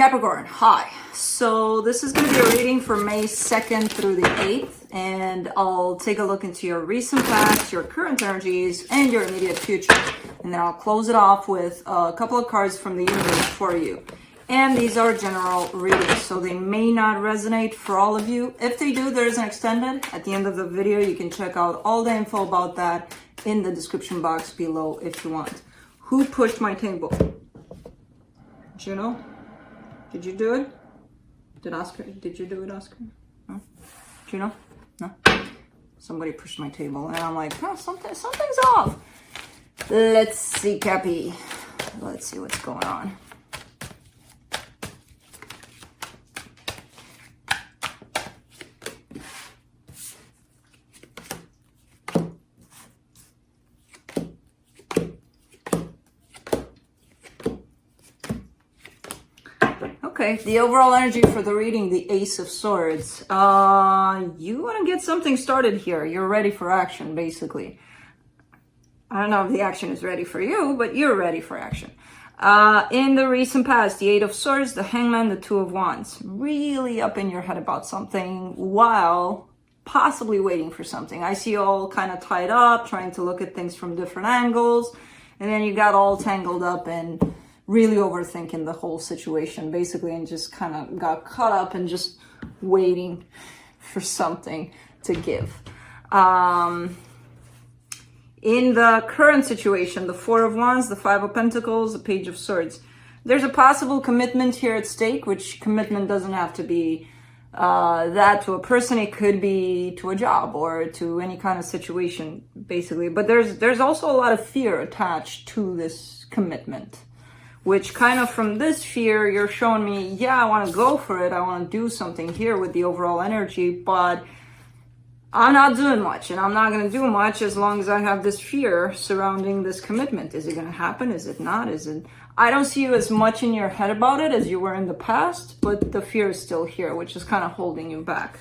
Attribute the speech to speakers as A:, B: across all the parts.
A: Capricorn, hi. So this is going to be a reading for May 2nd through the 8th, and I'll take a look into your recent past, your current energies, and your immediate future. And then I'll close it off with a couple of cards from the universe for you. And these are general readings, so they may not resonate for all of you. If they do, there's an extended. At the end of the video, you can check out all the info about that in the description box below if you want. Who pushed my table? Do you know? Did you do it? Did you do it, Oscar? No? Do you know? No? Somebody pushed my table and I'm like, oh, something's off. Let's see, Cappy. Let's see what's going on. Okay, the overall energy for the reading, the Ace of Swords. You want to get something started here. You're ready for action, basically. I don't know if the action is ready for you, but you're ready for action. In the recent past, the Eight of Swords, the Hangman, the Two of Wands. Really up in your head about something while possibly waiting for something. I see you all kind of tied up, trying to look at things from different angles. And then you got all tangled up and really overthinking the whole situation, basically, and just kind of got caught up in just waiting for something to give. In the current situation, the Four of Wands, the Five of Pentacles, the Page of Swords, there's a possible commitment here at stake, which commitment doesn't have to be that to a person. It could be to a job or to any kind of situation, basically. But there's also a lot of fear attached to this commitment, which kind of from this fear, you're showing me, yeah, I want to go for it. I want to do something here with the overall energy, but I'm not doing much, and I'm not going to do much as long as I have this fear surrounding this commitment. Is it going to happen? Is it not? I don't see you as much in your head about it as you were in the past, but the fear is still here, which is kind of holding you back.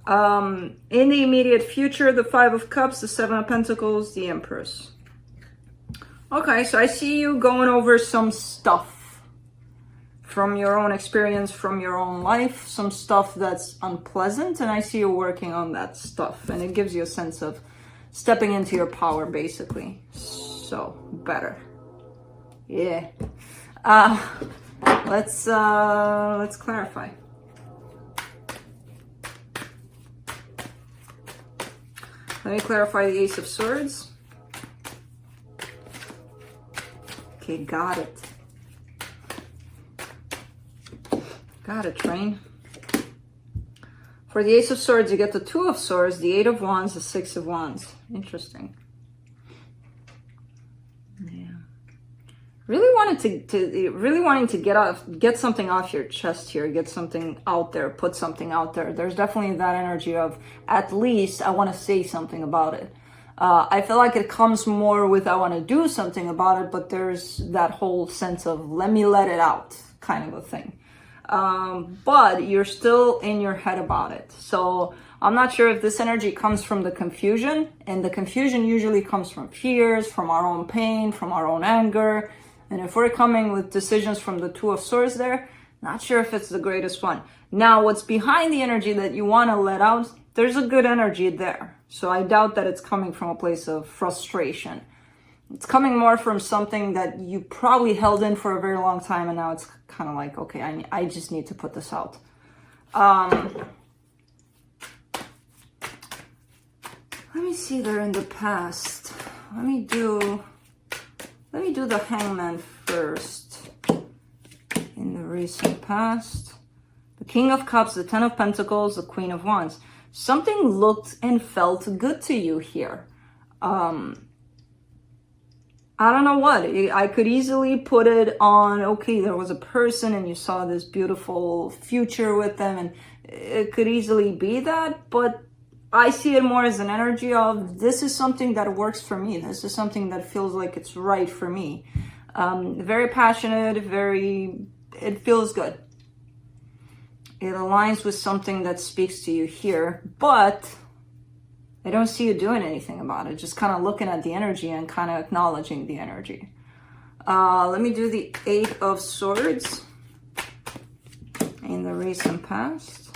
A: In the immediate future, the Five of Cups, the Seven of Pentacles, the Empress. Okay, so I see you going over some stuff from your own experience, from your own life, some stuff that's unpleasant, and I see you working on that stuff, and it gives you a sense of stepping into your power, basically. So, better. Yeah. Let's clarify. Let me clarify the Ace of Swords. Okay, got it. Got it, train. For the Ace of Swords, you get the Two of Swords, the Eight of Wands, the Six of Wands. Interesting. Yeah. Really wanting to get something off your chest here, get something out there, put something out there. There's definitely that energy of, at least I want to say something about it. I feel like it comes more with I want to do something about it, but there's that whole sense of let me let it out kind of a thing. But you're still in your head about it. So I'm not sure if this energy comes from the confusion, and the confusion usually comes from fears, from our own pain, from our own anger. And if we're coming with decisions from the Two of Swords there, not sure if it's the greatest one. Now, what's behind the energy that you want to let out, there's a good energy there. So I doubt that it's coming from a place of frustration. It's coming more from something that you probably held in for a very long time, and now it's kind of like, okay, I just need to put this out. Let me see there in the past. Let me do the Hangman first. In the recent past, the King of Cups, the Ten of Pentacles, the Queen of Wands. Something looked and felt good to you here. I don't know what. I could easily put it on, okay, there was a person and you saw this beautiful future with them, and it could easily be that, but I see it more as an energy of, this is something that works for me. This is something that feels like it's right for me. Very passionate, it feels good. It aligns with something that speaks to you here, but I don't see you doing anything about it. Just kind of looking at the energy and kind of acknowledging the energy. Let me do the Eight of Swords. in the recent past.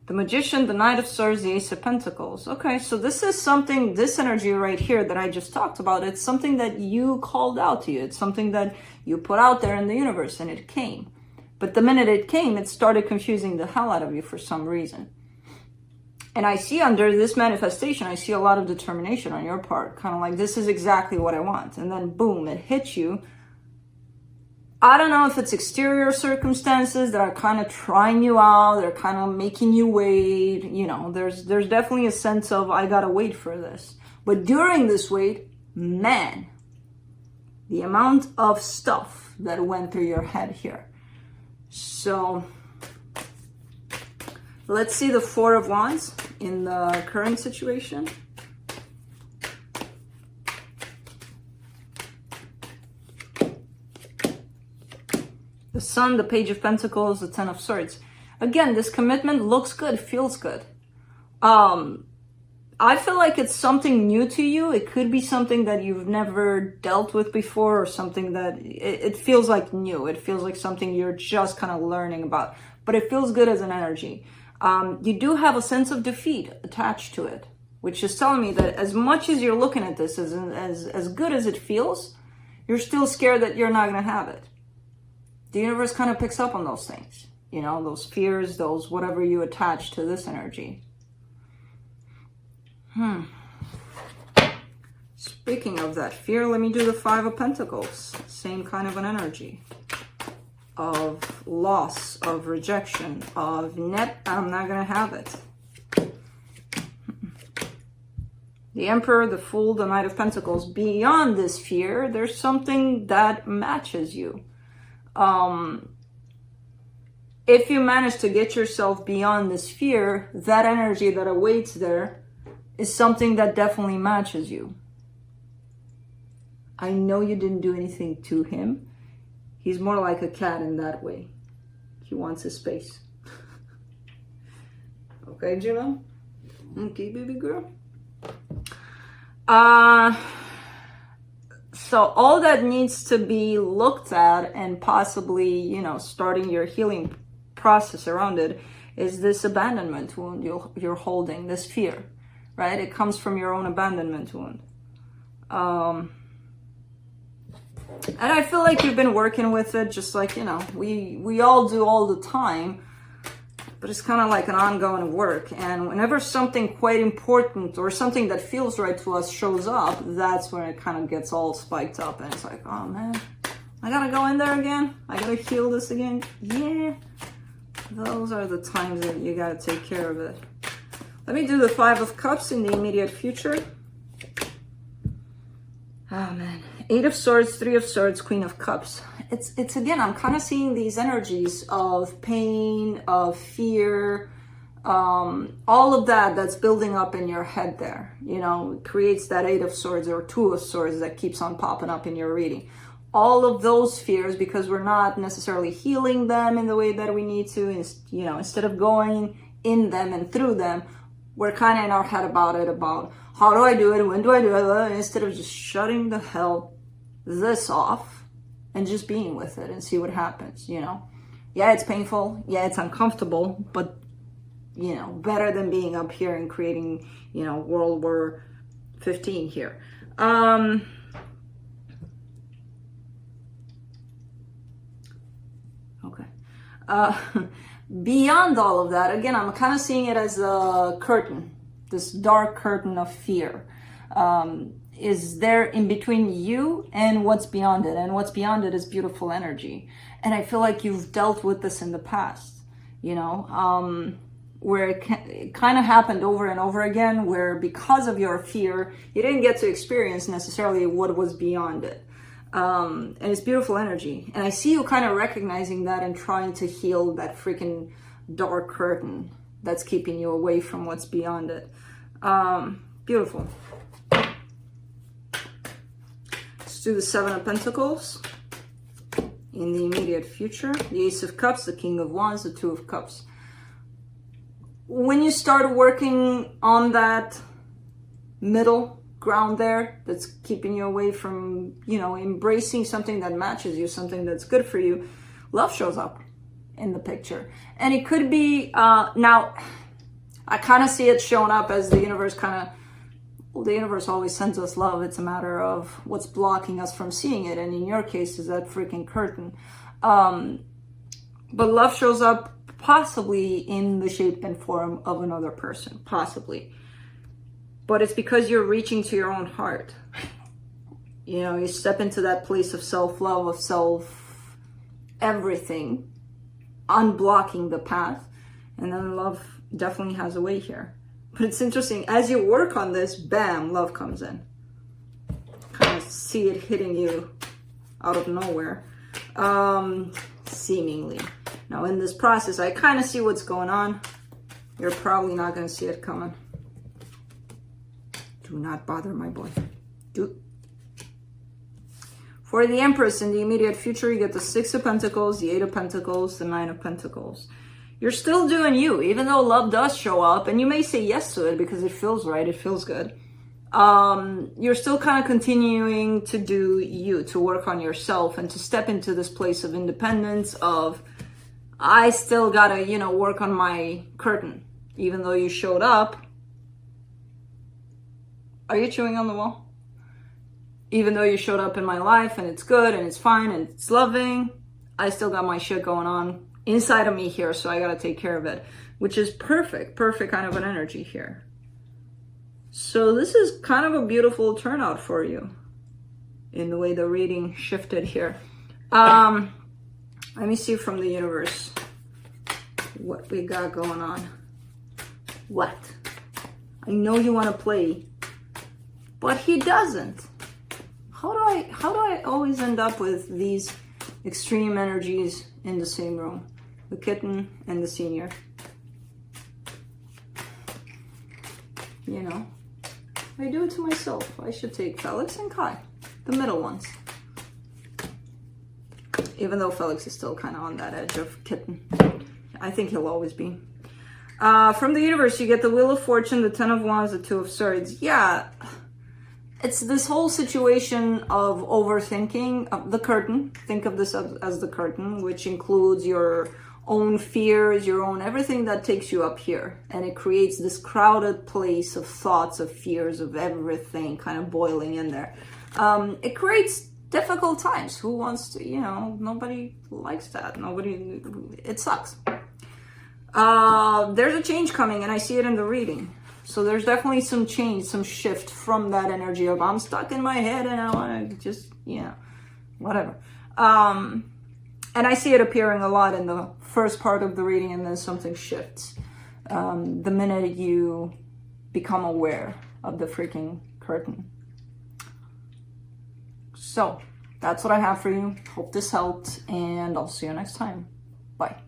A: The Magician, the Knight of Swords, the Ace of Pentacles. Okay, so this is something, this energy right here that I just talked about, it's something that you called out to you. It's something that you put out there in the universe and it came. But the minute it came, it started confusing the hell out of you for some reason. And I see under this manifestation, I see a lot of determination on your part. Kind of like, this is exactly what I want. And then boom, it hits you. I don't know if it's exterior circumstances that are kind of trying you out. They're kind of making you wait. You know, there's definitely a sense of, I gotta wait for this. But during this wait, man, the amount of stuff that went through your head here. So let's see the Four of Wands in the current situation. The Sun, the Page of Pentacles, the Ten of Swords. Again, this commitment looks good, feels good. I feel like it's something new to you. It could be something that you've never dealt with before, or something that it feels like new. It feels like something you're just kind of learning about. But it feels good as an energy. You do have a sense of defeat attached to it, which is telling me that as much as you're looking at this as good as it feels, you're still scared that you're not going to have it. The universe kind of picks up on those things, you know, those fears, those whatever you attach to this energy. Speaking of that fear, let me do the Five of Pentacles. Same kind of an energy of loss, of rejection, of I'm not going to have it. The Emperor, the Fool, the Knight of Pentacles. Beyond this fear, there's something that matches you. If you manage to get yourself beyond this fear, that energy that awaits there is something that definitely matches you. I know you didn't do anything to him. He's more like a cat in that way. He wants his space. Okay, Juno? Okay, baby girl? So all that needs to be looked at and possibly, you know, starting your healing process around it is this abandonment wound you're holding, this fear, right? It comes from your own abandonment wound. And I feel like you've been working with it, just like, you know, we all do all the time, but it's kind of like an ongoing work. And whenever something quite important or something that feels right to us shows up, that's when it kind of gets all spiked up. And it's like, oh man, I gotta go in there again. I gotta heal this again. Yeah, those are the times that you gotta take care of it. Let me do the Five of Cups in the immediate future. Oh man, Eight of Swords, Three of Swords, Queen of Cups. It's again, I'm kind of seeing these energies of pain, of fear, all of that's building up in your head there. You know, it creates that Eight of Swords or Two of Swords that keeps on popping up in your reading. All of those fears, because we're not necessarily healing them in the way that we need to, you know, instead of going in them and through them, we're kind of in our head about how do I do it, when do I do it, instead of just shutting the hell this off and just being with it and see what happens, you know. Yeah, it's painful. Yeah, it's uncomfortable, but, you know, better than being up here and creating, you know, World War 15 here. Okay. Beyond all of that, again, I'm kind of seeing it as a curtain, this dark curtain of fear. Is there in between you and what's beyond it, and what's beyond it is beautiful energy. And I feel like you've dealt with this in the past, you know, where it kind of happened over and over again, where because of your fear, you didn't get to experience necessarily what was beyond it. And it's beautiful energy. And I see you kind of recognizing that and trying to heal that freaking dark curtain that's keeping you away from what's beyond it. Beautiful. Let's do the Seven of Pentacles in the immediate future. The Ace of Cups, the King of Wands, the Two of Cups. When you start working on that middle ground there that's keeping you away from, you know, embracing something that matches you, something that's good for you, love shows up. in the picture. And it could be, now, I kind of see it showing up as the universe the universe always sends us love. It's a matter of what's blocking us from seeing it. And in your case, is that freaking curtain. But love shows up possibly in the shape and form of another person, possibly. But it's because you're reaching to your own heart. You know, you step into that place of self-love, of everything, unblocking the path, and then love definitely has a way here. But it's interesting, as you work on this, bam, love comes in. Kind of see it hitting you out of nowhere, seemingly. Now in this process, I kind of see what's going on. You're probably not going to see it coming. Do not bother my boy. For the Empress, in the immediate future, you get the 6 of Pentacles, the 8 of Pentacles, the 9 of Pentacles. You're still doing you, even though love does show up, and you may say yes to it because it feels right, it feels good. You're still kind of continuing to do you, to work on yourself, and to step into this place of independence, of, I still gotta, you know, work on my curtain. Even though you showed up. Are you chewing on the wall? Even though you showed up in my life and it's good and it's fine and it's loving, I still got my shit going on inside of me here, so I gotta take care of it, which is perfect kind of an energy here. So this is kind of a beautiful turnout for you in the way the reading shifted here. Let me see from the universe what we got going on. What? I know you want to play, but he doesn't. How do I always end up with these extreme energies in the same room? The kitten and the senior. You know, I do it to myself. I should take Felix and Kai, the middle ones. Even though Felix is still kind of on that edge of kitten. I think he'll always be. From the universe, you get the Wheel of Fortune, the 10 of Wands, the 2 of Swords. Yeah. It's this whole situation of overthinking of the curtain. Think of this as the curtain, which includes your own fears, your own everything that takes you up here. And it creates this crowded place of thoughts, of fears, of everything kind of boiling in there. It creates difficult times. Who wants to, you know, nobody likes that. It sucks. There's a change coming, and I see it in the reading. So there's definitely some change, some shift from that energy of I'm stuck in my head and I want to just, you know, whatever. And I see it appearing a lot in the first part of the reading, and then something shifts. The minute you become aware of the freaking curtain. So that's what I have for you. Hope this helped, and I'll see you next time. Bye.